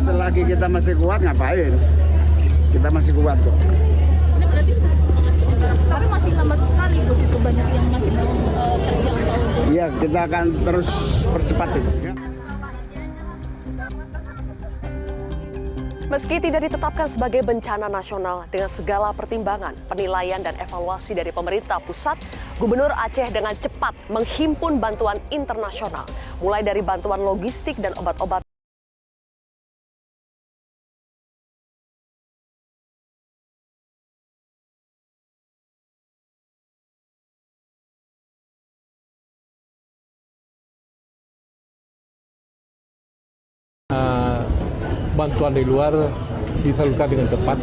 selagi kita masih kuat ngapain? Kita masih kuat kok. Ini berarti tapi masih lambat sekali Gus, itu banyak yang masih belum terjangkau Gus. Iya, kita akan terus percepat itu. Ya. Meski tidak ditetapkan sebagai bencana nasional dengan segala pertimbangan, penilaian dan evaluasi dari pemerintah pusat, Gubernur Aceh dengan cepat menghimpun bantuan internasional, mulai dari bantuan logistik dan obat-obat. Bantuan dari luar disalurkan dengan tepat.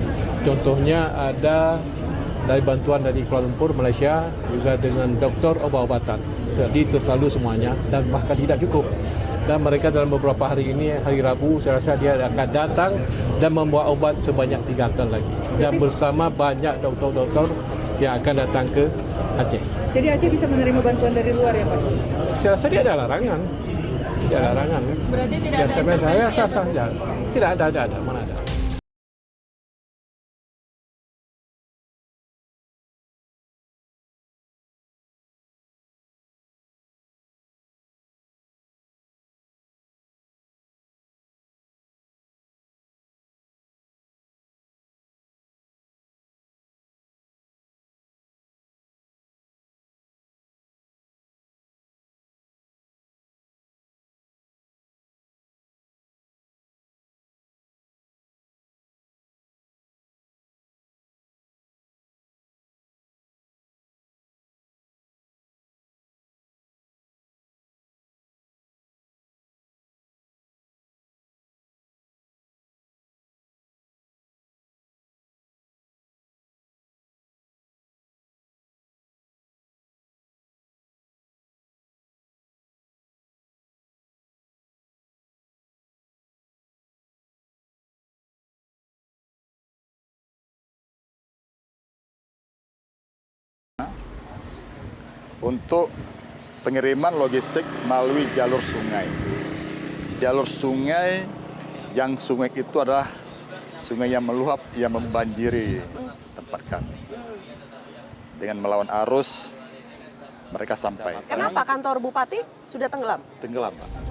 Contohnya ada dari bantuan dari Kuala Lumpur, Malaysia, juga dengan doktor obat-obatan. Jadi tersalur semuanya dan bahkan tidak cukup. Dan mereka dalam beberapa hari ini, hari Rabu, saya rasa dia akan datang dan membawa obat sebanyak 3 ton lagi. Dan bersama banyak doktor-doktor yang akan datang ke Aceh. Jadi Aceh bisa menerima bantuan dari luar ya Pak? Saya rasa dia ada larangan. Tidak ada larangan. Berarti tidak Ya, ada saya intervensi sah ya, saja. Tidak ada, mana ada. Untuk pengiriman logistik melalui jalur sungai. Jalur sungai yang sungai itu adalah sungai yang meluap, yang membanjiri tempat kami. Dengan melawan arus, mereka sampai. Kenapa kantor Bupati sudah tenggelam? Tenggelam, Pak.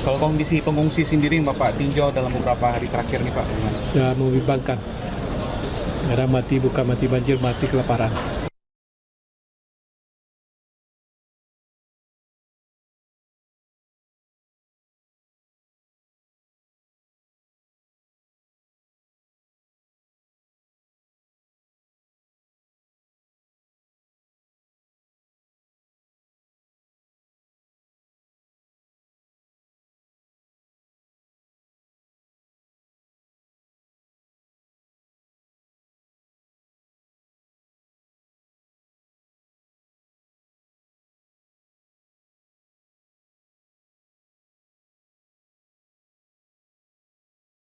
Kalau kondisi pengungsi sendiri Bapak tinjau dalam beberapa hari terakhir nih Pak, gimana? Ya, membimbangkan. Merah mati bukan mati banjir, mati kelaparan.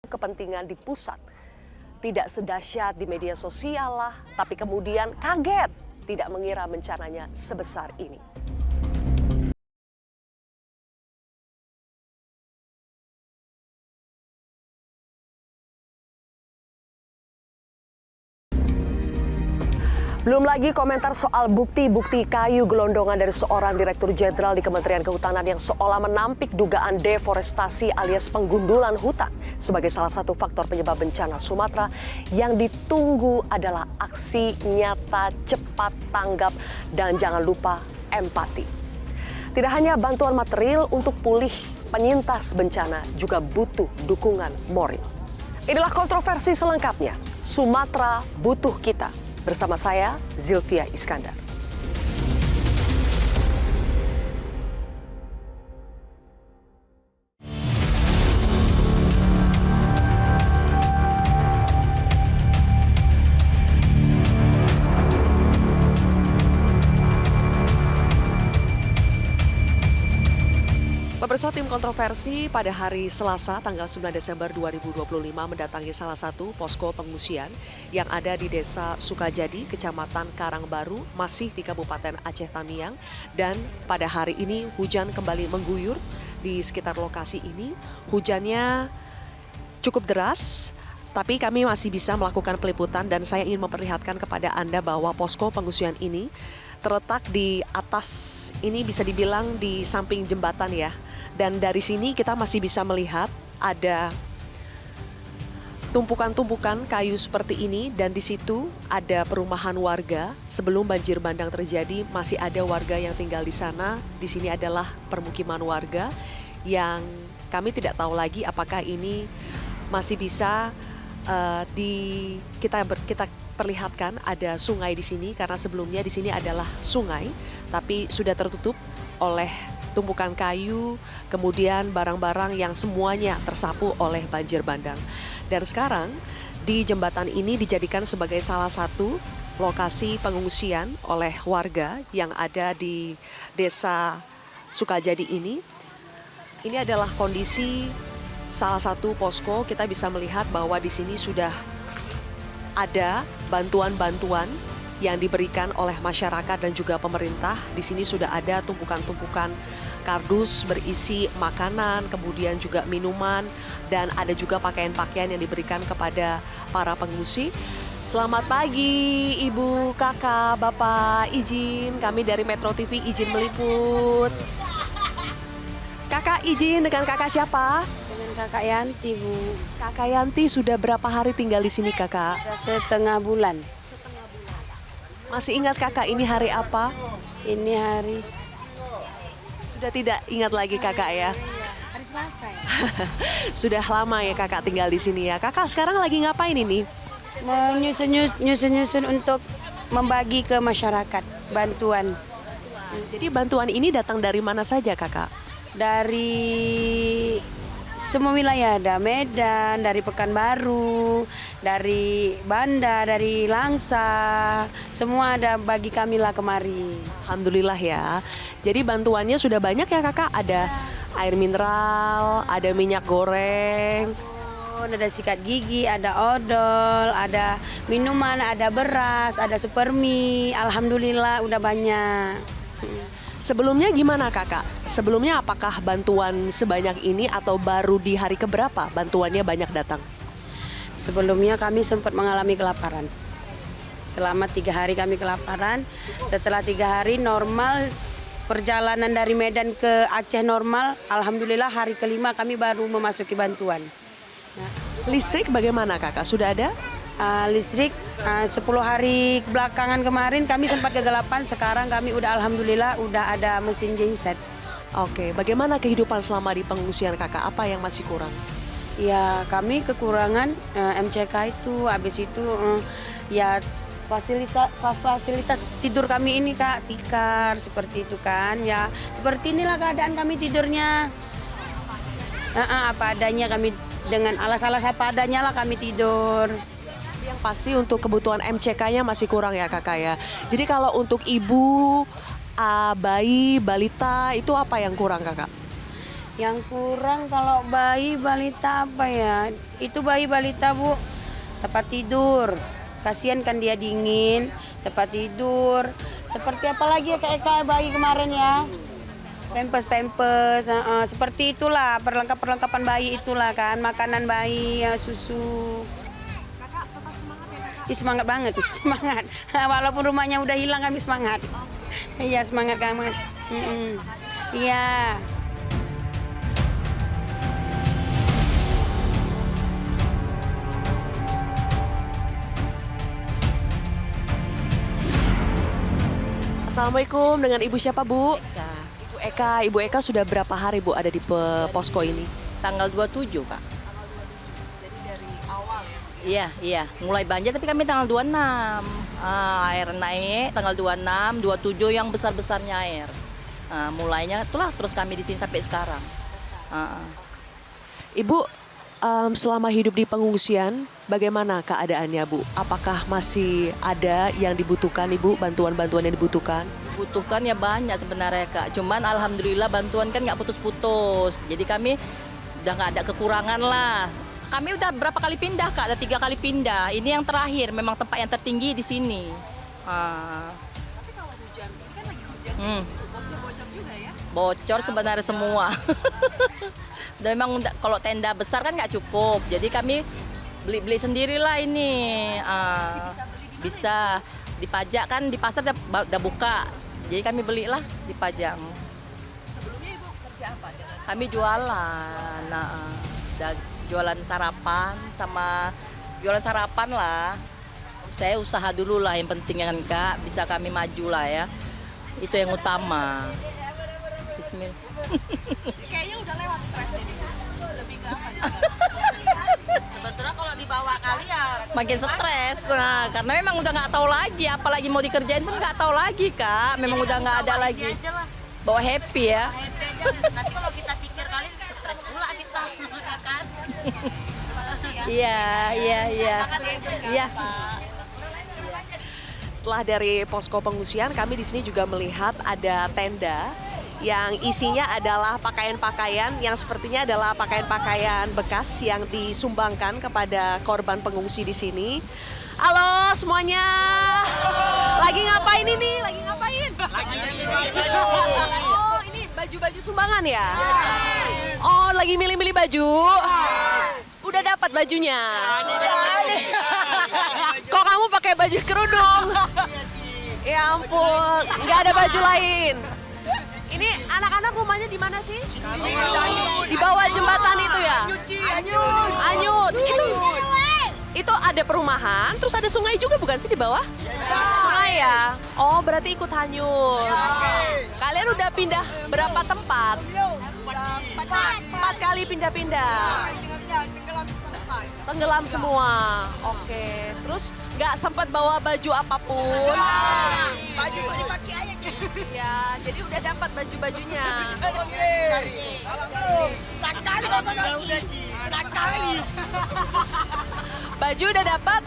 Kepentingan di pusat tidak sedahsyat di media sosial lah, tapi kemudian kaget tidak mengira bencananya sebesar ini. Belum lagi komentar soal bukti-bukti kayu gelondongan dari seorang direktur jenderal di Kementerian Kehutanan yang seolah menampik dugaan deforestasi alias penggundulan hutan sebagai salah satu faktor penyebab bencana Sumatera. Yang ditunggu adalah aksi nyata, cepat tanggap, dan jangan lupa empati. Tidak hanya bantuan material untuk pulih, penyintas bencana juga butuh dukungan moral. Inilah kontroversi selengkapnya. Sumatera butuh kita. Bersama saya, Zilvia Iskandar. Pemirsa, tim kontroversi pada hari Selasa tanggal 9 Desember 2025 mendatangi salah satu posko pengungsian yang ada di Desa Sukajadi, Kecamatan Karangbaru, masih di Kabupaten Aceh Tamiang. Dan pada hari ini hujan kembali mengguyur di sekitar lokasi ini. Hujannya cukup deras, tapi kami masih bisa melakukan peliputan dan saya ingin memperlihatkan kepada Anda bahwa posko pengungsian ini terletak di atas, ini bisa dibilang di samping jembatan ya. Dan dari sini kita masih bisa melihat ada tumpukan-tumpukan kayu seperti ini dan di situ ada perumahan warga. Sebelum banjir bandang terjadi masih ada warga yang tinggal di sana. Di sini adalah permukiman warga yang kami tidak tahu lagi apakah ini masih bisa kita perlihatkan ada sungai di sini, karena sebelumnya di sini adalah sungai tapi sudah tertutup oleh tumpukan kayu, kemudian barang-barang yang semuanya tersapu oleh banjir bandang. Dan sekarang di jembatan ini dijadikan sebagai salah satu lokasi pengungsian oleh warga yang ada di Desa Sukajadi ini. Ini adalah kondisi salah satu posko. Kita bisa melihat bahwa di sini sudah ada bantuan-bantuan yang diberikan oleh masyarakat dan juga pemerintah. Di sini sudah ada tumpukan-tumpukan kardus berisi makanan, kemudian juga minuman, dan ada juga pakaian-pakaian yang diberikan kepada para pengungsi. Selamat pagi Ibu, Kakak, Bapak, izin kami dari Metro TV izin meliput. Kakak izin dengan kakak siapa? Kakak Yanti, Bu. Kakak Yanti sudah berapa hari tinggal di sini, Kakak? Sudah setengah bulan. Masih ingat Kakak ini hari apa? Ini hari Sudah tidak ingat lagi Kakak ya? hari Selasa ya. Sudah lama ya Kakak tinggal di sini ya. Kakak sekarang lagi ngapain ini? Nyusun untuk membagi ke masyarakat bantuan. Jadi bantuan ini datang dari mana saja, Kakak? Dari semua wilayah, ada Medan, dari Pekanbaru, dari Banda, dari Langsa, semua ada bagi kami lah kemari. Alhamdulillah ya. Jadi bantuannya sudah banyak ya Kakak? Ada air mineral, ada minyak goreng, Ada sikat gigi, ada odol, ada minuman, ada beras, ada supermie. Alhamdulillah udah banyak. Sebelumnya gimana Kakak? Sebelumnya apakah bantuan sebanyak ini atau baru di hari keberapa bantuannya banyak datang? Sebelumnya kami sempat mengalami kelaparan. Selama 3 hari kami kelaparan. Setelah 3 hari normal, perjalanan dari Medan ke Aceh normal. Alhamdulillah hari kelima kami baru memasuki bantuan. Listrik bagaimana Kakak? Sudah ada? Listrik 10 hari belakangan kemarin kami sempat kegelapan. Sekarang kami udah alhamdulillah udah ada mesin genset. Oke, bagaimana kehidupan selama di pengungsian Kakak? Apa yang masih kurang? Ya kami kekurangan MCK itu, habis itu ya fasilitas tidur kami ini Kak, tikar seperti itu kan. Ya seperti inilah keadaan kami tidurnya. Apa adanya kami, dengan alas-alas apa adanya lah kami tidur. Yang pasti untuk kebutuhan MCK-nya masih kurang ya Kakak ya. Jadi kalau untuk ibu, bayi, balita itu apa yang kurang Kakak? Yang kurang kalau bayi balita apa ya? Itu bayi balita Bu, tempat tidur. Kasihan kan dia dingin, tempat tidur. Seperti apa lagi ya kayak bayi kemarin ya? Pempes, seperti itulah perlengkapan bayi itulah kan, makanan bayi, ya, susu. Kakak tetap semangat ya Kakak? Semangat banget, semangat. Walaupun rumahnya udah hilang kami semangat. Iya semangat kami. Iya. Assalamualaikum, dengan Ibu siapa Bu? Ibu Eka sudah berapa hari Bu ada di posko ini? Tanggal 27 Kak. Jadi dari awal ya? Iya, mulai banjir tapi kami tanggal 26. Air naik tanggal 26, 27 yang besar-besarnya air. Mulainya itulah terus kami di sini sampai sekarang. Ibu, selama hidup di pengungsian, bagaimana keadaannya Bu? Apakah masih ada yang dibutuhkan Ibu, bantuan-bantuan yang dibutuhkan? Butuhkan ya banyak sebenarnya Kak. Cuman alhamdulillah bantuan kan nggak putus-putus. Jadi kami udah nggak ada kekurangan lah. Kami udah berapa kali pindah Kak? Ada 3 kali pindah. Ini yang terakhir, memang tempat yang tertinggi di sini. Tapi kalau hujan, ini kan lagi hujan, bocor-bocor juga ya? Bocor sebenarnya semua. Dan memang kalau tenda besar kan nggak cukup. Jadi kami beli sendirilah ini. Bisa dipajak kan di pasar udah buka. Jadi kami belilah dipajang. Sebelumnya Ibu kerja apa? Kami jualan. Jualan sarapan sama jualan sarapan lah. Saya usaha dulu lah yang penting kan Kak. Bisa kami maju lah ya. Itu yang utama. Bismillah. Kayaknya udah lewat stresnya nih. Lebih ke apa? Sebetulnya kalau dibawa kali ya makin stres. Nah, karena memang udah nggak tahu lagi, apalagi mau dikerjain pun nggak tahu lagi Kak. Memang udah nggak ada lagi. Bawa happy ya. Nanti kalau kita pikir kali stres pula kita, ya kan? Iya. Setelah dari posko pengungsian, kami di sini juga melihat ada tenda yang isinya adalah pakaian-pakaian yang sepertinya adalah pakaian-pakaian bekas yang disumbangkan kepada korban pengungsi di sini. Halo semuanya. Lagi ngapain ini? Lagi ngapain? Oh, ini baju-baju sumbangan ya? Oh, lagi milih-milih baju? Udah dapat bajunya? Kok kamu pakai baju kerudung? Ya ampun, nggak ada baju lain. Ini anak-anak rumahnya di mana sih? Di bawah jembatan itu ya? Anyut. Itu ada perumahan, terus ada sungai juga bukan sih di bawah? Sungai ya? Oh, berarti ikut hanyut. Kalian udah pindah berapa tempat? 4 kali pindah-pindah. Tenggelam semua. Oke. Terus nggak sempat bawa baju apapun? Baju dipakai aja gitu. Iya, jadi udah dapat baju-bajunya. Baju udah dapat.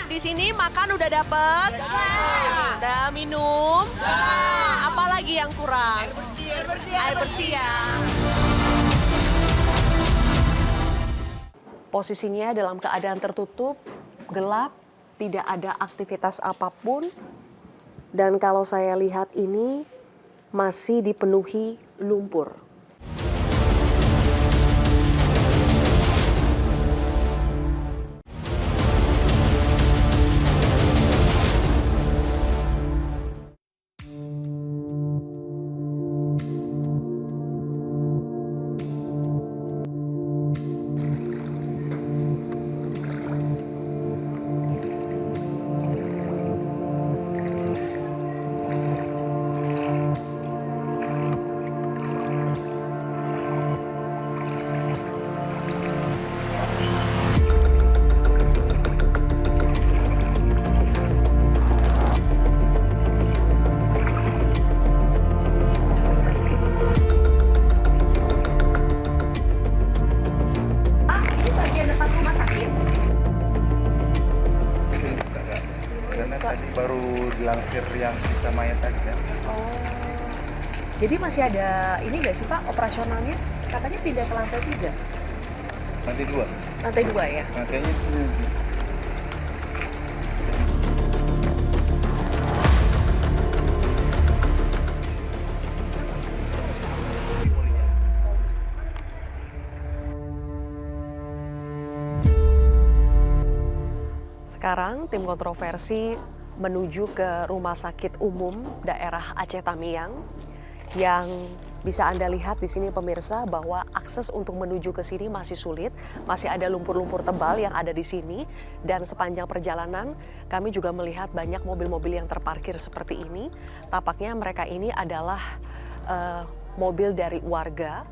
Di sini makan udah dapat. Udah minum. Apalagi yang kurang? Air bersih ya. Posisinya dalam keadaan tertutup, gelap, tidak ada aktivitas apapun. Dan kalau saya lihat ini masih dipenuhi lumpur. Baru dilansir yang bisa mayat tadi kan. Oh, jadi masih ada ini nggak sih Pak operasionalnya? Katanya pindah ke lantai 3. Lantai 2. Lantai 2 ya? Lantainya itu. Sekarang tim kontroversi menuju ke Rumah Sakit Umum Daerah Aceh Tamiang yang bisa Anda lihat di sini pemirsa bahwa akses untuk menuju ke sini masih sulit, masih ada lumpur-lumpur tebal yang ada di sini dan sepanjang perjalanan kami juga melihat banyak mobil-mobil yang terparkir seperti ini. Tampaknya mereka ini adalah mobil dari warga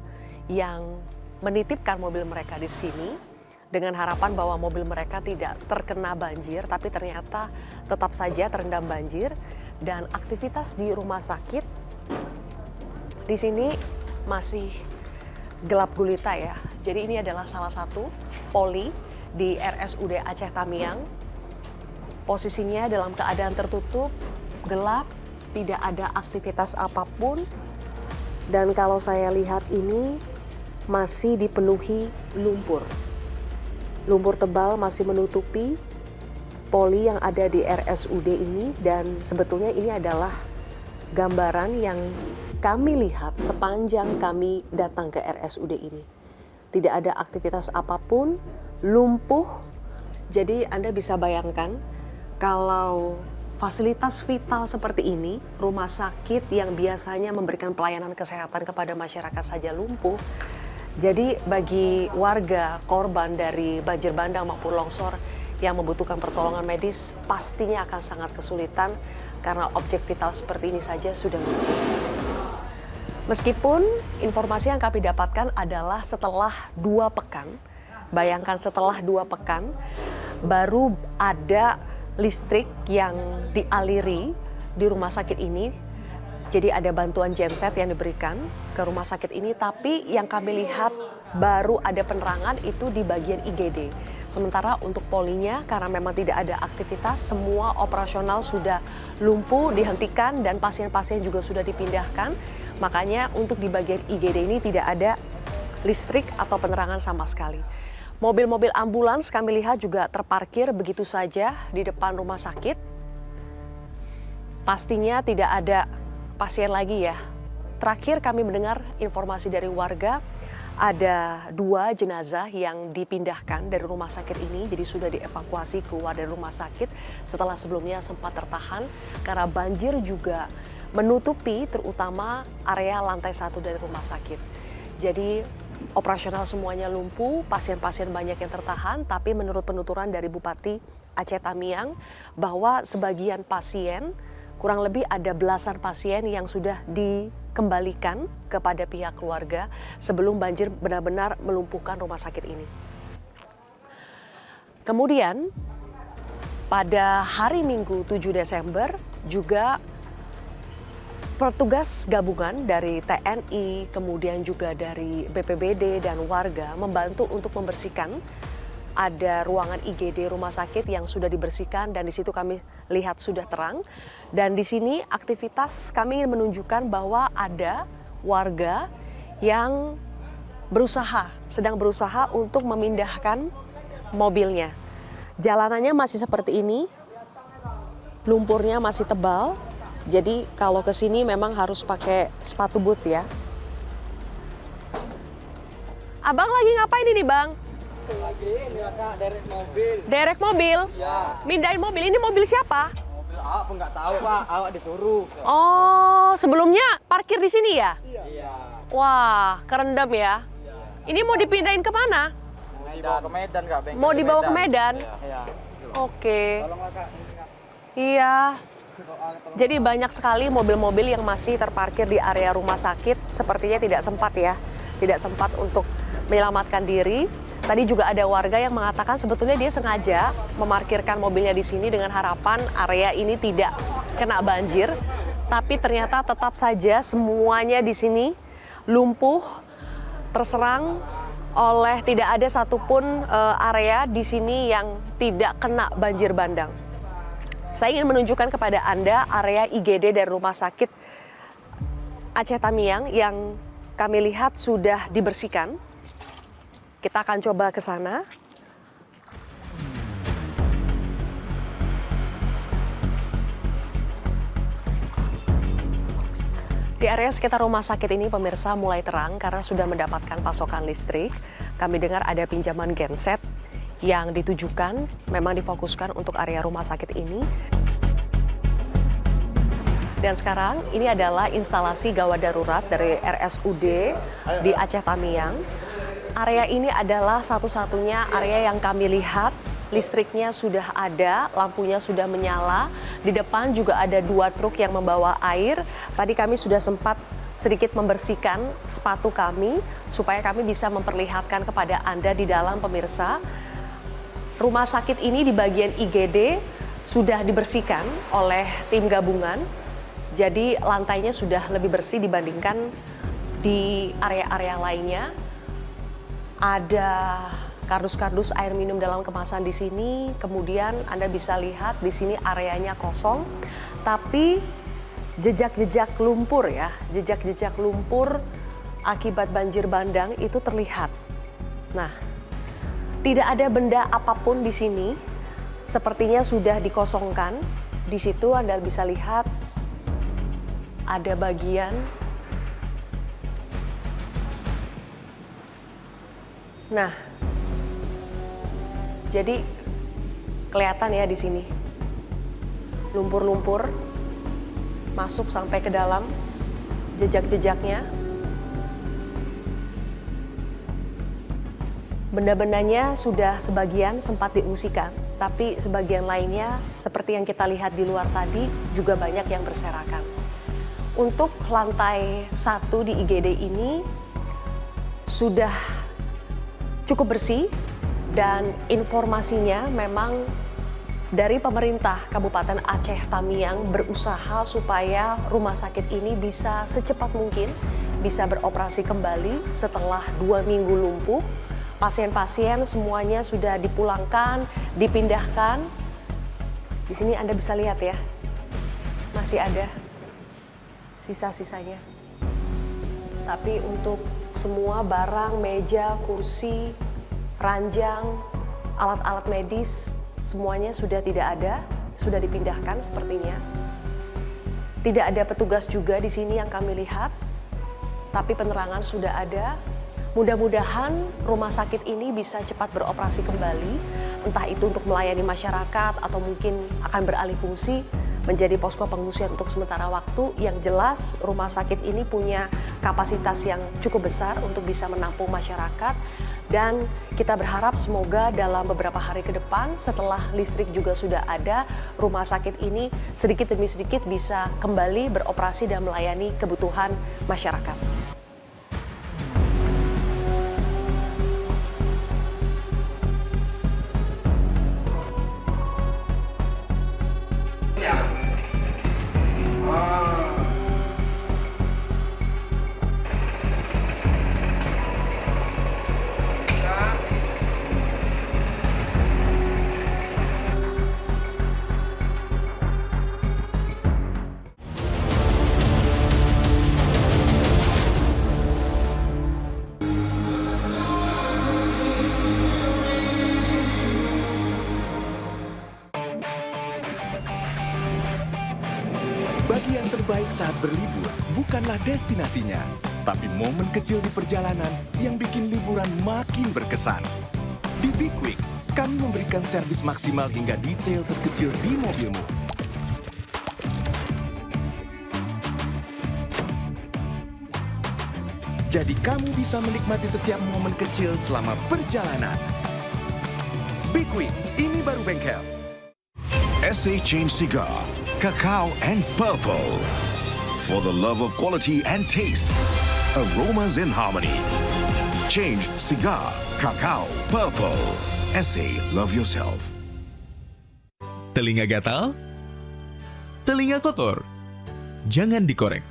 yang menitipkan mobil mereka di sini dengan harapan bahwa mobil mereka tidak terkena banjir, tapi ternyata tetap saja terendam banjir. Dan aktivitas di rumah sakit di sini masih gelap gulita ya. Jadi ini adalah salah satu poli di RSUD Aceh Tamiang. Posisinya dalam keadaan tertutup, gelap, tidak ada aktivitas apapun. Dan kalau saya lihat ini masih dipenuhi lumpur. Lumpur tebal masih menutupi poli yang ada di RSUD ini, dan sebetulnya ini adalah gambaran yang kami lihat sepanjang kami datang ke RSUD ini. Tidak ada aktivitas apapun, lumpuh. Jadi Anda bisa bayangkan kalau fasilitas vital seperti ini, rumah sakit yang biasanya memberikan pelayanan kesehatan kepada masyarakat saja lumpuh. Jadi bagi warga korban dari banjir bandang maupun longsor yang membutuhkan pertolongan medis pastinya akan sangat kesulitan karena objek vital seperti ini saja sudah lumpuh. Meskipun informasi yang kami dapatkan adalah setelah 2 pekan, bayangkan setelah 2 pekan, baru ada listrik yang dialiri di rumah sakit ini. Jadi ada bantuan genset yang diberikan ke rumah sakit ini, tapi yang kami lihat baru ada penerangan itu di bagian IGD. Sementara untuk polinya karena memang tidak ada aktivitas, semua operasional sudah lumpuh, dihentikan, dan pasien-pasien juga sudah dipindahkan. Makanya untuk di bagian IGD ini tidak ada listrik atau penerangan sama sekali. Mobil-mobil ambulans kami lihat juga terparkir begitu saja di depan rumah sakit. Pastinya tidak ada pasien lagi ya. Terakhir kami mendengar informasi dari warga, ada 2 jenazah yang dipindahkan dari rumah sakit ini, jadi sudah dievakuasi keluar dari rumah sakit setelah sebelumnya sempat tertahan karena banjir juga menutupi terutama area lantai 1 dari rumah sakit. Jadi operasional semuanya lumpuh, pasien-pasien banyak yang tertahan, tapi menurut penuturan dari Bupati Aceh Tamiang bahwa sebagian pasien, kurang lebih ada belasan pasien yang sudah dikembalikan kepada pihak keluarga sebelum banjir benar-benar melumpuhkan rumah sakit ini. Kemudian pada hari Minggu 7 Desember juga petugas gabungan dari TNI, kemudian juga dari BPBD dan warga membantu untuk membersihkan. Ada ruangan IGD rumah sakit yang sudah dibersihkan dan di situ kami lihat sudah terang. Dan di sini aktivitas kami ingin menunjukkan bahwa ada warga yang sedang berusaha untuk memindahkan mobilnya. Jalanannya masih seperti ini, lumpurnya masih tebal. Jadi kalau ke sini memang harus pakai sepatu boot ya. Abang lagi ngapain ini, Bang? Lagi ini derek mobil. Derek mobil? Ya. Mindahin mobil. Ini mobil siapa? Mobil apa nggak tahu, Pak. Awak disuruh. Oh, sebelumnya parkir di sini ya? Iya. Wah, kerendam ya. Ini mau dipindahin ke mana? Mau dibawa ke Medan, Kak. Mau dibawa ke Medan? Iya. Oke. Tolonglah, Kak. Iya. Jadi banyak sekali mobil-mobil yang masih terparkir di area rumah sakit. Sepertinya tidak sempat ya. Tidak sempat untuk menyelamatkan diri. Tadi juga ada warga yang mengatakan sebetulnya dia sengaja memarkirkan mobilnya di sini dengan harapan area ini tidak kena banjir. Tapi ternyata tetap saja semuanya di sini lumpuh, terserang oleh tidak ada satupun area di sini yang tidak kena banjir bandang. Saya ingin menunjukkan kepada Anda area IGD dari Rumah Sakit Aceh Tamiang yang kami lihat sudah dibersihkan. Kita akan coba ke sana. Di area sekitar rumah sakit ini pemirsa mulai terang karena sudah mendapatkan pasokan listrik. Kami dengar ada pinjaman genset yang ditujukan, memang difokuskan untuk area rumah sakit ini. Dan sekarang ini adalah instalasi gawat darurat dari RSUD di Aceh Tamiang. Area ini adalah satu-satunya area yang kami lihat listriknya sudah ada, lampunya sudah menyala. Di depan juga ada 2 truk yang membawa air. Tadi kami sudah sempat sedikit membersihkan sepatu kami supaya kami bisa memperlihatkan kepada Anda di dalam pemirsa. Rumah sakit ini di bagian IGD sudah dibersihkan oleh tim gabungan. Jadi lantainya sudah lebih bersih dibandingkan di area-area lainnya. Ada kardus-kardus air minum dalam kemasan di sini. Kemudian Anda bisa lihat di sini areanya kosong, tapi jejak-jejak lumpur ya, jejak-jejak lumpur akibat banjir bandang itu terlihat. Nah, tidak ada benda apapun di sini, sepertinya sudah dikosongkan. Di situ Anda bisa lihat ada bagian nah, jadi kelihatan ya di sini lumpur-lumpur masuk sampai ke dalam jejak-jejaknya. Benda-bendanya sudah sebagian sempat diungsikan, tapi sebagian lainnya seperti yang kita lihat di luar tadi juga banyak yang berserakan. Untuk lantai 1 di IGD ini sudah cukup bersih dan informasinya memang dari pemerintah Kabupaten Aceh Tamiang berusaha supaya rumah sakit ini bisa secepat mungkin bisa beroperasi kembali setelah 2 minggu lumpuh. Pasien-pasien semuanya sudah dipulangkan, dipindahkan. Di sini Anda bisa lihat ya, masih ada sisa-sisanya. Tapi untuk semua barang, meja, kursi, ranjang, alat-alat medis, semuanya sudah tidak ada, sudah dipindahkan sepertinya. Tidak ada petugas juga di sini yang kami lihat, tapi penerangan sudah ada. Mudah-mudahan rumah sakit ini bisa cepat beroperasi kembali, entah itu untuk melayani masyarakat atau mungkin akan beralih fungsi menjadi posko pengungsian untuk sementara waktu. Yang jelas rumah sakit ini punya kapasitas yang cukup besar untuk bisa menampung masyarakat, dan kita berharap semoga dalam beberapa hari ke depan setelah listrik juga sudah ada, rumah sakit ini sedikit demi sedikit bisa kembali beroperasi dan melayani kebutuhan masyarakat. Bagian terbaik saat berlibur bukanlah destinasinya, tapi momen kecil di perjalanan yang bikin liburan makin berkesan. Di Be Quick, kami memberikan servis maksimal hingga detail terkecil di mobilmu. Jadi kamu bisa menikmati setiap momen kecil selama perjalanan. Be Quick, ini baru bengkel. SA Change Cigar, Cacao and Purple. For the love of quality and taste, aromas in harmony. Change Cigar, Cacao, Purple. SA, love yourself. Telinga gatal? Telinga kotor? Jangan dikorek.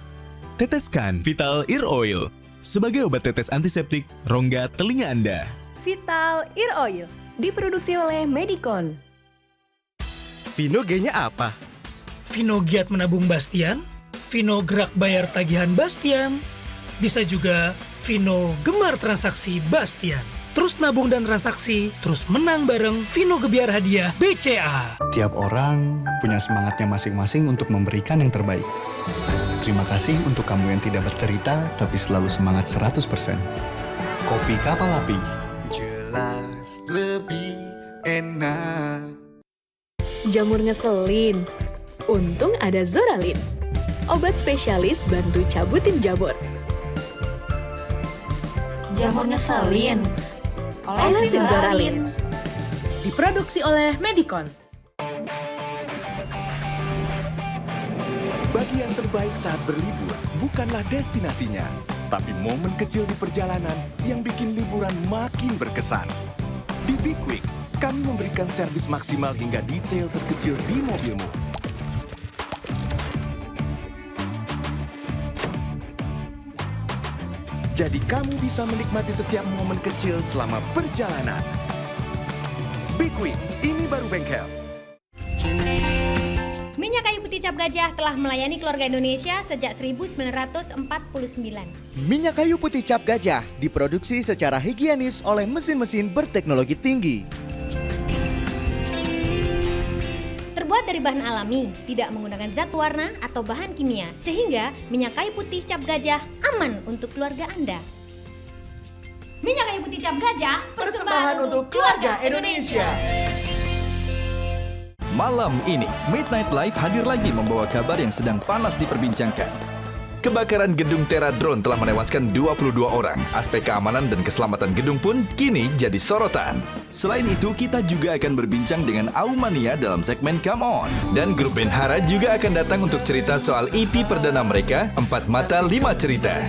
Teteskan Vital Ear Oil sebagai obat tetes antiseptik rongga telinga Anda. Vital Ear Oil diproduksi oleh Medicon. Vino G-nya apa? Vino Giat Menabung Bastian, Vino Gerak Bayar Tagihan Bastian, bisa juga Vino Gemar Transaksi Bastian. Terus nabung dan transaksi, terus menang bareng Vino Gebiar Hadiah BCA. Tiap orang punya semangatnya masing-masing untuk memberikan yang terbaik. Terima kasih untuk kamu yang tidak bercerita, tapi selalu semangat 100%. Kopi Kapal Api. Jelas lebih enak. Jamur ngeselin? Untung ada Zoralin. Obat spesialis bantu cabutin jamur. Jamur ngeselin? Olesin Zoralin. Diproduksi oleh Medicon. Bagian terbaik saat berlibur bukanlah destinasinya, tapi momen kecil di perjalanan yang bikin liburan makin berkesan. Di Be Quick, kami memberikan servis maksimal hingga detail terkecil di mobilmu. Jadi kamu bisa menikmati setiap momen kecil selama perjalanan. Big Quick, ini baru bengkel. Minyak kayu putih cap gajah telah melayani keluarga Indonesia sejak 1949. Minyak kayu putih cap gajah diproduksi secara higienis oleh mesin-mesin berteknologi tinggi. Terbuat dari bahan alami, tidak menggunakan zat warna atau bahan kimia, sehingga minyak kayu putih cap gajah aman untuk keluarga Anda. Minyak kayu putih cap gajah, persembahan untuk keluarga Indonesia. Malam ini, Midnight Live hadir lagi membawa kabar yang sedang panas diperbincangkan. Kebakaran gedung Teradrone telah menewaskan 22 orang. Aspek keamanan dan keselamatan gedung pun kini jadi sorotan. Selain itu, kita juga akan berbincang dengan Aumania dalam segmen Come On. Dan grup band Hara juga akan datang untuk cerita soal EP perdana mereka, 4 Mata 5 Cerita.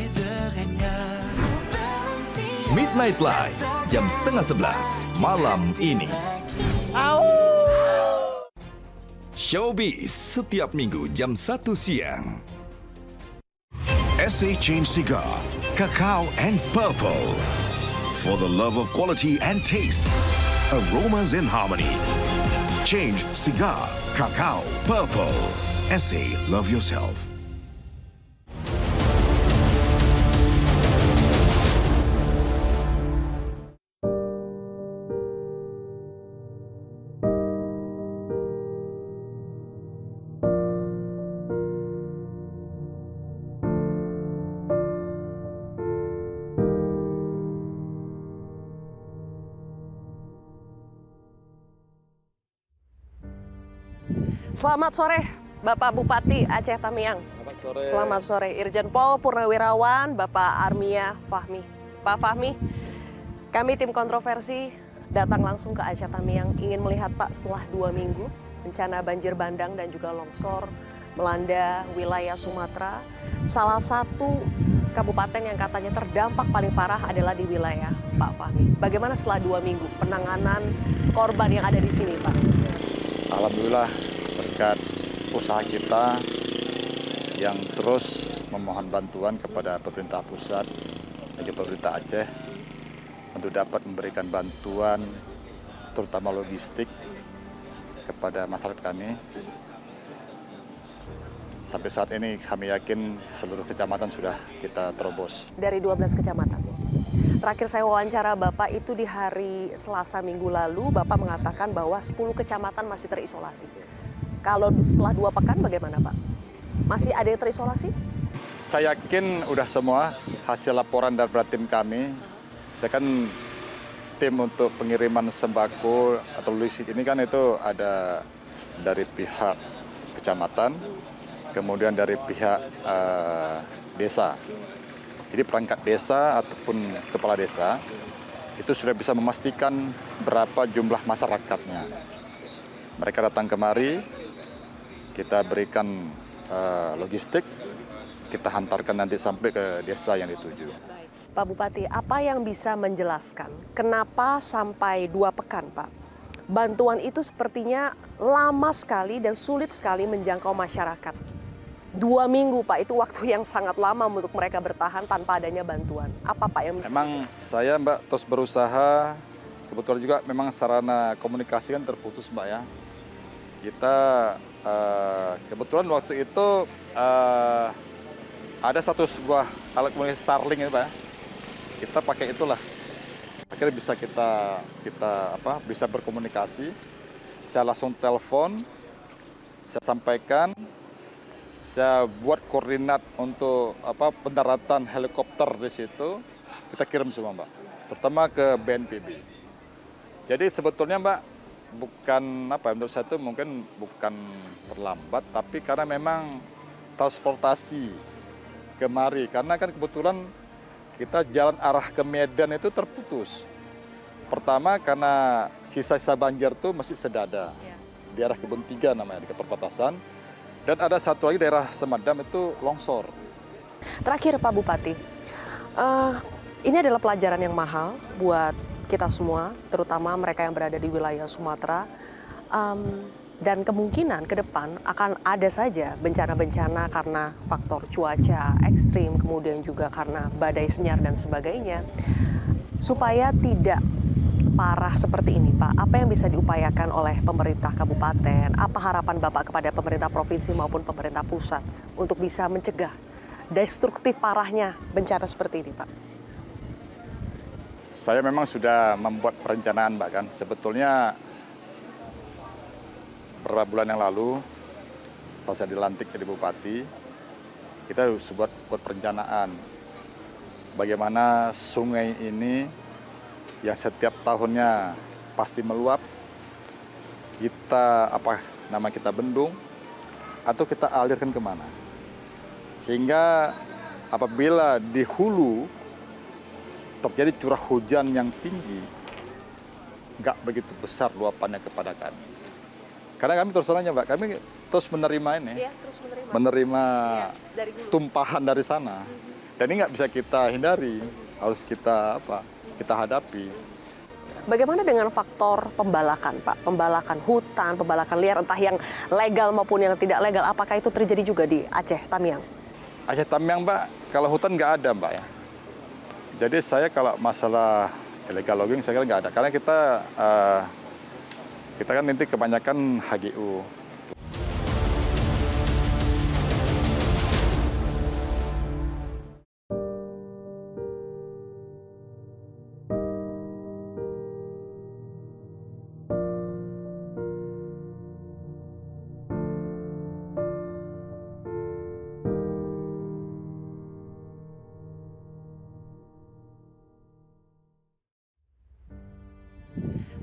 Midnight Live, jam 10:30 malam ini. Showbiz setiap minggu jam 1 siang. SA Change Cigar, Cacao and Purple. For the love of quality and taste, aromas in harmony. Change Cigar, Cacao, Purple. SA, love yourself. Selamat sore, Bapak Bupati Aceh Tamiang. Selamat sore. Selamat sore, Irjen Pol Purnawirawan, Bapak Armia Fahmi. Pak Fahmi, kami tim kontroversi datang langsung ke Aceh Tamiang ingin melihat Pak setelah 2 minggu bencana banjir bandang dan juga longsor melanda wilayah Sumatera. Salah satu kabupaten yang katanya terdampak paling parah adalah di wilayah Pak Fahmi. Bagaimana setelah 2 minggu penanganan korban yang ada di sini, Pak? Alhamdulillah berkat usaha kita yang terus memohon bantuan kepada pemerintah pusat dan juga pemerintah Aceh untuk dapat memberikan bantuan terutama logistik kepada masyarakat kami. Sampai saat ini kami yakin seluruh kecamatan sudah kita terobos. Dari 12 kecamatan. Terakhir saya wawancara Bapak itu di hari Selasa minggu lalu, Bapak mengatakan bahwa 10 kecamatan masih terisolasi. Kalau setelah 2 pekan bagaimana Pak? Masih ada yang terisolasi? Saya yakin udah semua hasil laporan dari tim kami. Saya kan tim untuk pengiriman sembako atau logistik ini kan itu ada dari pihak kecamatan, kemudian dari pihak desa. Jadi perangkat desa ataupun kepala desa itu sudah bisa memastikan berapa jumlah masyarakatnya. Mereka datang kemari, kita berikan logistik, kita hantarkan nanti sampai ke desa yang dituju. Pak Bupati, apa yang bisa menjelaskan kenapa sampai 2 pekan Pak? Bantuan itu sepertinya lama sekali dan sulit sekali menjangkau masyarakat. 2 minggu Pak, itu waktu yang sangat lama untuk mereka bertahan tanpa adanya bantuan. Apa Pak yang... Memang saya Mbak terus berusaha, kebetulan juga memang sarana komunikasi kan terputus Mbak ya. Kita kebetulan waktu itu ada sebuah alat komunikasi Starlink ya Pak. Kita pakai itulah. Akhirnya bisa kita bisa berkomunikasi. Saya langsung telepon, saya sampaikan, saya buat koordinat untuk pendaratan helikopter di situ, kita kirim semua Mbak, terutama ke BNPB. Jadi sebetulnya Mbak bukan menurut saya itu mungkin bukan terlambat, tapi karena memang transportasi kemari, karena kan kebetulan kita jalan arah ke Medan itu terputus. Pertama karena sisa-sisa banjir itu masih sedada, di arah Kebun 3 namanya, di perbatasan. Dan ada satu lagi daerah Semadam itu longsor. Terakhir Pak Bupati, ini adalah pelajaran yang mahal buat kita semua, terutama mereka yang berada di wilayah Sumatera. Dan kemungkinan ke depan akan ada saja bencana-bencana karena faktor cuaca ekstrim, kemudian juga karena badai senyar dan sebagainya. Supaya tidak parah seperti ini, Pak, apa yang bisa diupayakan oleh pemerintah kabupaten? Apa harapan Bapak kepada pemerintah provinsi maupun pemerintah pusat untuk bisa mencegah destruktif parahnya bencana seperti ini, Pak? Saya memang sudah membuat perencanaan, Mbak, kan. Sebetulnya beberapa bulan yang lalu, setelah saya dilantik jadi bupati, kita harus buat perencanaan bagaimana sungai ini yang setiap tahunnya pasti meluap, kita bendung atau kita alirkan kemana, sehingga apabila di hulu terjadi curah hujan yang tinggi, nggak begitu besar luapannya kepada kami. Karena kami terus terangnya, Mbak, kami terus menerima ini, menerima dari hulu, tumpahan dari sana. Dan ini nggak bisa kita hindari, harus kita hadapi. Bagaimana dengan faktor pembalakan, Pak? Pembalakan hutan, pembalakan liar, entah yang legal maupun yang tidak legal. Apakah itu terjadi juga di Aceh Tamiang? Aceh Tamiang, Mbak, kalau hutan nggak ada, Mbak, ya. Jadi saya kalau masalah illegal logging saya kira nggak ada. Karena kita kan nanti kebanyakan HGU.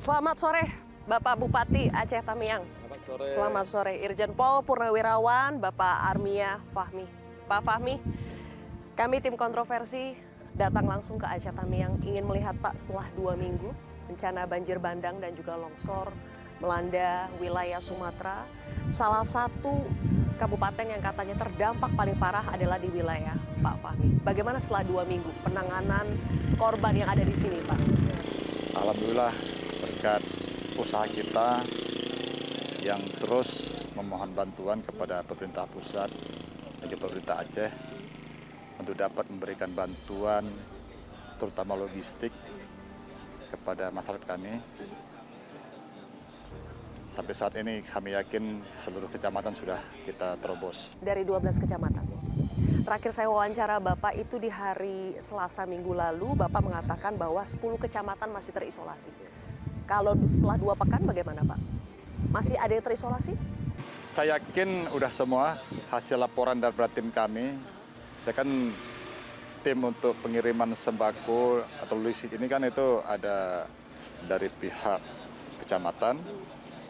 Selamat sore, Bapak Bupati Aceh Tamiang. Selamat sore. Selamat sore, Irjen Pol Purnawirawan, Bapak Armia Fahmi. Pak Fahmi, kami tim kontroversi datang langsung ke Aceh Tamiang, ingin melihat Pak setelah 2 minggu bencana banjir bandang dan juga longsor melanda wilayah Sumatera. Salah satu kabupaten yang katanya terdampak paling parah adalah di wilayah Pak Fahmi. Bagaimana setelah 2 minggu penanganan korban yang ada di sini, Pak? Alhamdulillah, berkat usaha kita yang terus memohon bantuan kepada pemerintah pusat dan juga pemerintah Aceh untuk dapat memberikan bantuan terutama logistik kepada masyarakat kami. Sampai saat ini kami yakin seluruh kecamatan sudah kita terobos. Dari 12 kecamatan. Terakhir saya wawancara Bapak itu di hari Selasa minggu lalu, Bapak mengatakan bahwa 10 kecamatan masih terisolasi. Kalau setelah 2 pekan bagaimana, Pak? Masih ada yang terisolasi? Saya yakin udah semua hasil laporan dari tim kami. Saya kan tim untuk pengiriman sembako atau logistik ini kan itu ada dari pihak kecamatan,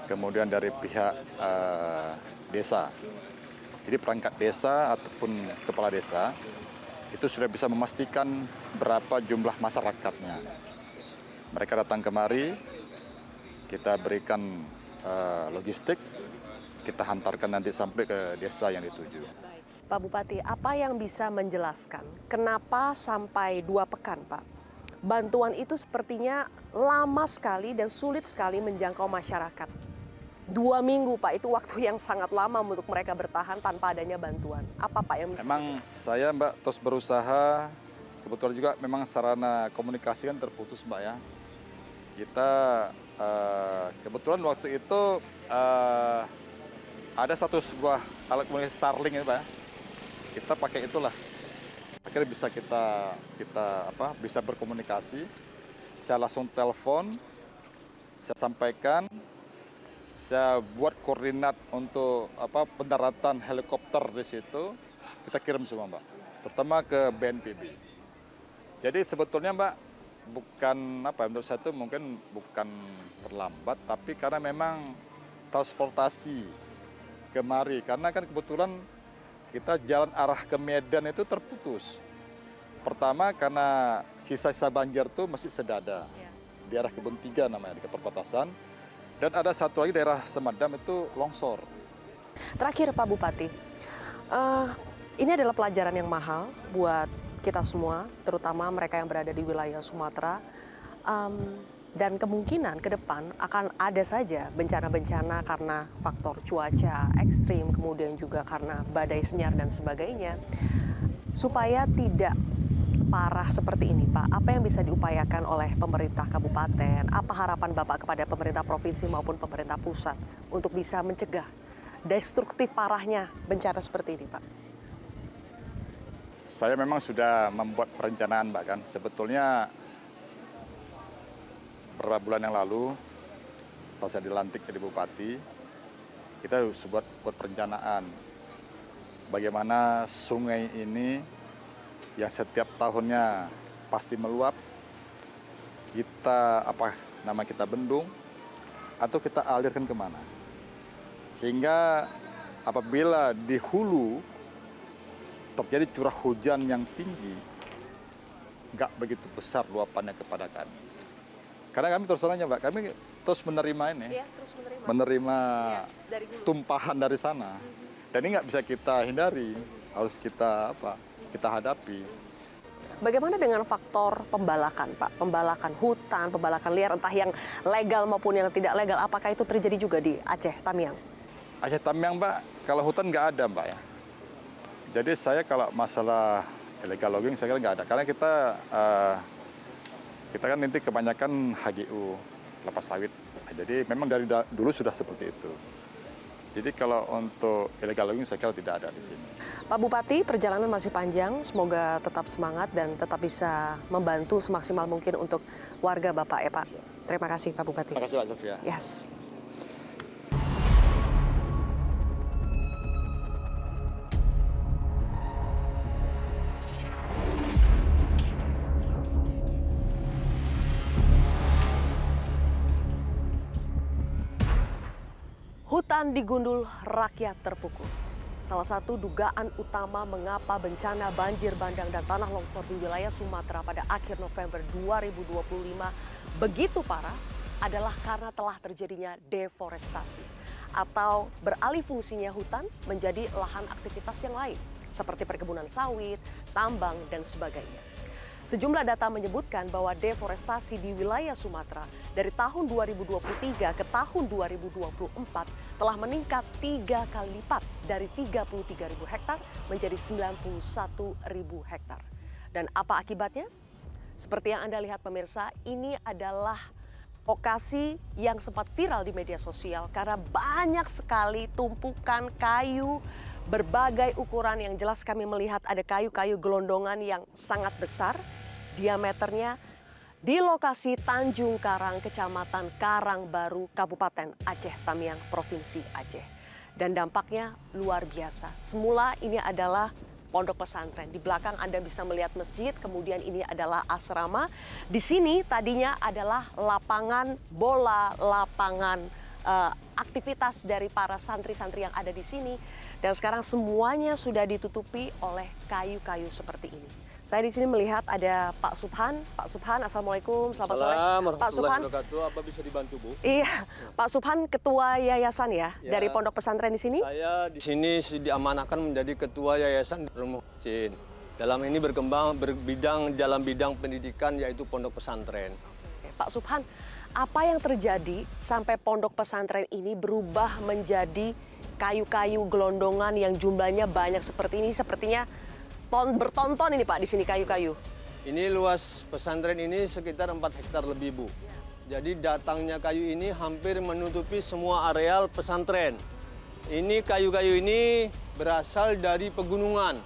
kemudian dari pihak desa. Jadi perangkat desa ataupun kepala desa itu sudah bisa memastikan berapa jumlah masyarakatnya. Mereka datang kemari, kita berikan logistik, kita hantarkan nanti sampai ke desa yang dituju. Pak Bupati, apa yang bisa menjelaskan kenapa sampai 2 pekan, Pak? Bantuan itu sepertinya lama sekali dan sulit sekali menjangkau masyarakat. 2 minggu, Pak, itu waktu yang sangat lama untuk mereka bertahan tanpa adanya bantuan. Apa, Pak, yang... Memang saya, Mbak, terus berusaha, kebetulan juga memang sarana komunikasi kan terputus, Mbak, ya. Kita, kebetulan waktu itu ada sebuah alat komunikasi Starlink ya, Pak, ya. Kita pakai itulah. Akhirnya bisa kita bisa berkomunikasi. Saya langsung telepon, saya sampaikan, saya buat koordinat untuk pendaratan helikopter di situ, kita kirim semua, Mbak. Terutama ke BNPB. Jadi sebetulnya, Mbak, bukan menurut saya itu mungkin bukan terlambat, tapi karena memang transportasi kemari, karena kan kebetulan kita jalan arah ke Medan itu terputus. Pertama karena sisa-sisa banjir itu masih sedada, di arah Kebun 3 namanya, di perbatasan. Dan ada satu lagi daerah Semadam itu longsor. Terakhir, Pak Bupati, ini adalah pelajaran yang mahal buat kita semua, terutama mereka yang berada di wilayah Sumatera. Dan kemungkinan ke depan akan ada saja bencana-bencana karena faktor cuaca ekstrim, kemudian juga karena badai senyar dan sebagainya. Supaya tidak parah seperti ini, Pak, apa yang bisa diupayakan oleh pemerintah kabupaten? Apa harapan Bapak kepada pemerintah provinsi maupun pemerintah pusat untuk bisa mencegah destruktif parahnya bencana seperti ini, Pak? Saya memang sudah membuat perencanaan, Mbak, kan. Sebetulnya beberapa bulan yang lalu, setelah saya dilantik jadi bupati, kita harus buat perencanaan bagaimana sungai ini yang setiap tahunnya pasti meluap, kita bendung atau kita alirkan kemana, sehingga apabila di hulu terjadi curah hujan yang tinggi, nggak begitu besar luapannya kepada kami. Karena kami terus terangnya, Mbak, kami terus menerima ini, menerima dari tumpahan dari sana, dan ini nggak bisa kita hindari, harus kita hadapi. Bagaimana dengan faktor pembalakan, Pak? Pembalakan hutan, pembalakan liar, entah yang legal maupun yang tidak legal, apakah itu terjadi juga di Aceh Tamiang? Aceh Tamiang, Mbak, kalau hutan nggak ada, Mbak, ya. Jadi saya kalau masalah illegal logging saya kira nggak ada, karena kita kan nanti kebanyakan HGU, lepas sawit. Jadi memang dari dulu sudah seperti itu. Jadi kalau untuk illegal logging saya kira tidak ada di sini. Pak Bupati, perjalanan masih panjang. Semoga tetap semangat dan tetap bisa membantu semaksimal mungkin untuk warga Bapak ya, Pak. Terima kasih, Pak Bupati. Terima kasih, Pak Sofia. Yes. Hutan digundul, rakyat terpukul. Salah satu dugaan utama mengapa bencana banjir bandang dan tanah longsor di wilayah Sumatera pada akhir November 2025 begitu parah adalah karena telah terjadinya deforestasi atau beralih fungsinya hutan menjadi lahan aktivitas yang lain seperti perkebunan sawit, tambang, dan sebagainya. Sejumlah data menyebutkan bahwa deforestasi di wilayah Sumatera dari tahun 2023 ke tahun 2024 telah meningkat 3 kali lipat dari 33.000 hektar menjadi 91.000 hektar. Dan apa akibatnya? Seperti yang Anda lihat pemirsa, ini adalah lokasi yang sempat viral di media sosial karena banyak sekali tumpukan kayu berbagai ukuran. Yang jelas kami melihat ada kayu-kayu gelondongan yang sangat besar, diameternya di lokasi Tanjung Karang, Kecamatan Karangbaru, Kabupaten Aceh Tamiang, Provinsi Aceh. Dan dampaknya luar biasa. Semula ini adalah pondok pesantren. Di belakang Anda bisa melihat masjid, kemudian ini adalah asrama. Di sini tadinya adalah lapangan bola, lapangan aktivitas dari para santri-santri yang ada di sini. Dan sekarang semuanya sudah ditutupi oleh kayu-kayu seperti ini. Saya di sini melihat ada Pak Subhan. Pak Subhan, Assalamualaikum, selamat sore. Pak Subhan, apa bisa dibantu, Bu? Iya, Pak Subhan ketua yayasan ya dari pondok pesantren di sini? Saya di sini diamanahkan menjadi ketua yayasan Rumah Cin. Dalam ini berkembang dalam bidang pendidikan yaitu pondok pesantren. Oke, Pak Subhan, apa yang terjadi sampai pondok pesantren ini berubah menjadi kayu-kayu gelondongan yang jumlahnya banyak seperti ini? Sepertinya bertonton ini Pak di sini kayu-kayu. Ini luas pesantren ini sekitar 4 hektar lebih, Bu. Jadi datangnya kayu ini hampir menutupi semua areal pesantren. Ini kayu-kayu ini berasal dari pegunungan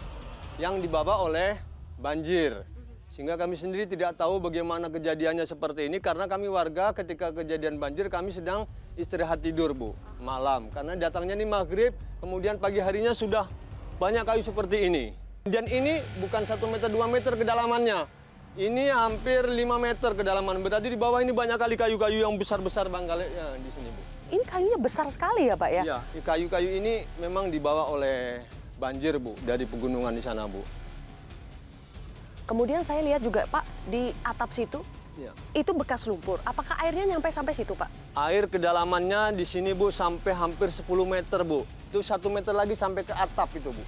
yang dibawa oleh banjir. Sehingga kami sendiri tidak tahu bagaimana kejadiannya seperti ini karena kami warga ketika kejadian banjir kami sedang istirahat tidur, Bu, malam. Karena datangnya ini maghrib, kemudian pagi harinya sudah banyak kayu seperti ini. Dan ini bukan 1 meter, 2 meter kedalamannya. Ini hampir 5 meter kedalaman. Berarti di bawah ini banyak kali kayu-kayu yang besar-besar bangkalnya di sini, Bu. Ini kayunya besar sekali ya, Pak ya? Iya, kayu-kayu ini memang dibawa oleh banjir, Bu, dari pegunungan di sana, Bu. Kemudian saya lihat juga, Pak, di atap situ, ya, itu bekas lumpur. Apakah airnya nyampe sampai situ, Pak? Air kedalamannya di sini, Bu, sampai hampir 10 meter, Bu. Itu 1 meter lagi sampai ke atap itu, Bu.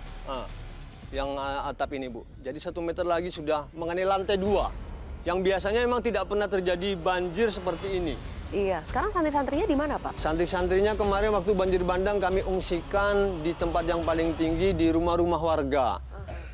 Yang atap ini, Bu. Jadi 1 meter lagi sudah mengenai lantai 2. yang biasanya memang tidak pernah terjadi banjir seperti ini. Iya, sekarang santri-santrinya di mana, Pak? Santri-santrinya kemarin waktu banjir bandang kami ungsikan di tempat yang paling tinggi di rumah-rumah warga.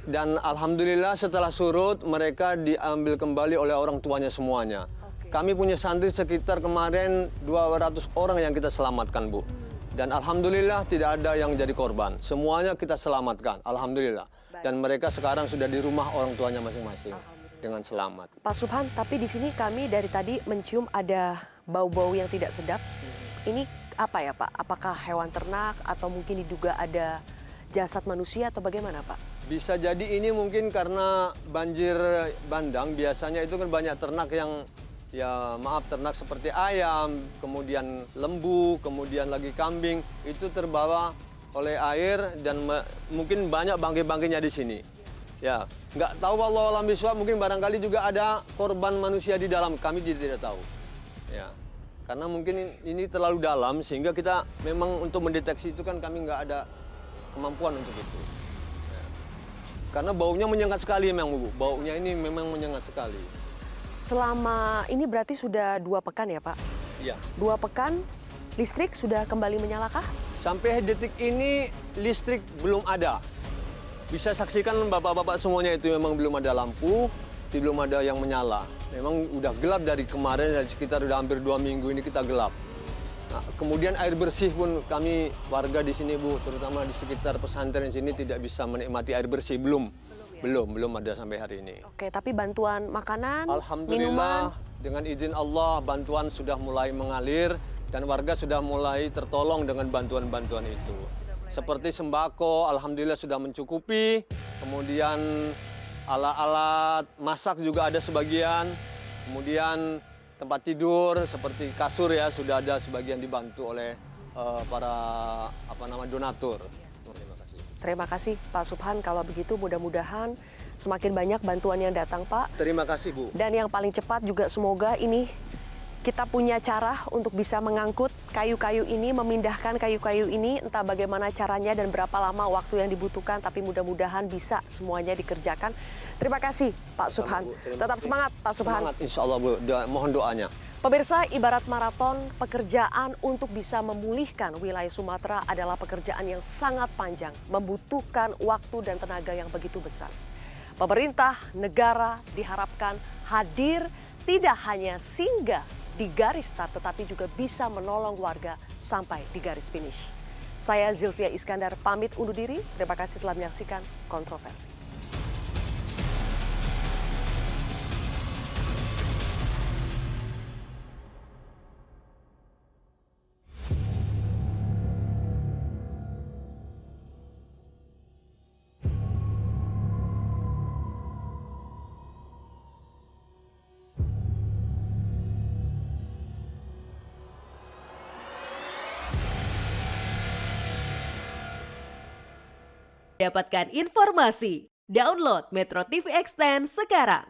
Dan alhamdulillah setelah surut mereka diambil kembali oleh orang tuanya semuanya. Kami punya santri sekitar kemarin 200 orang yang kita selamatkan, Bu. Dan alhamdulillah tidak ada yang jadi korban. Semuanya kita selamatkan, alhamdulillah. Dan mereka sekarang sudah di rumah orang tuanya masing-masing dengan selamat. Pak Subhan, tapi di sini kami dari tadi mencium ada bau-bau yang tidak sedap. Ini apa ya, Pak? Apakah hewan ternak atau mungkin diduga ada jasad manusia atau bagaimana, Pak? Bisa jadi ini mungkin karena banjir bandang, biasanya itu kan banyak ternak yang, ya maaf, ternak seperti ayam, kemudian lembu, kemudian lagi kambing, itu terbawa oleh air dan mungkin banyak bangkai-bangkainya di sini. Ya, nggak tahu wallahu a'lam bishawab, mungkin barangkali juga ada korban manusia di dalam, kami tidak tahu. Ya, karena mungkin ini terlalu dalam sehingga kita memang untuk mendeteksi itu kan kami nggak ada kemampuan untuk itu. Ya. Karena baunya menyengat sekali memang, Bu. Baunya ini memang menyengat sekali. Selama ini berarti sudah 2 pekan ya, Pak? Iya. 2 pekan, listrik sudah kembali menyalakah? Sampai detik ini listrik belum ada. Bisa saksikan bapak-bapak semuanya itu memang belum ada lampu, belum ada yang menyala. Memang udah gelap dari kemarin, dan sekitar udah hampir 2 minggu ini kita gelap. Nah, kemudian air bersih pun kami warga di sini, Bu, terutama di sekitar pesantren sini tidak bisa menikmati air bersih, belum ada sampai hari ini. Oke, tapi bantuan makanan, Alhamdulillah, minuman? dengan izin Allah bantuan sudah mulai mengalir dan warga sudah mulai tertolong dengan bantuan-bantuan itu. Seperti sembako, alhamdulillah sudah mencukupi. Kemudian alat-alat masak juga ada sebagian. Kemudian tempat tidur seperti kasur ya sudah ada sebagian dibantu oleh para donatur. Terima kasih. Terima kasih Pak Subhan. Kalau begitu mudah-mudahan semakin banyak bantuan yang datang, Pak. Terima kasih, Bu. Dan yang paling cepat juga semoga ini kita punya cara untuk bisa mengangkut kayu-kayu ini, memindahkan kayu-kayu ini, entah bagaimana caranya dan berapa lama waktu yang dibutuhkan, tapi mudah-mudahan bisa semuanya dikerjakan. Terima kasih Pak Subhan. Tetap semangat Pak Subhan. Semangat, insya Allah, Bu. Mohon doanya. Pemirsa, ibarat maraton, pekerjaan untuk bisa memulihkan wilayah Sumatera adalah pekerjaan yang sangat panjang, membutuhkan waktu dan tenaga yang begitu besar. Pemerintah, negara diharapkan hadir tidak hanya singgah di garis start, tetapi juga bisa menolong warga sampai di garis finish. Saya Zilvia Iskandar pamit undur diri. Terima kasih telah menyaksikan Kontroversi. Dapatkan informasi, download Metro TV Extend sekarang.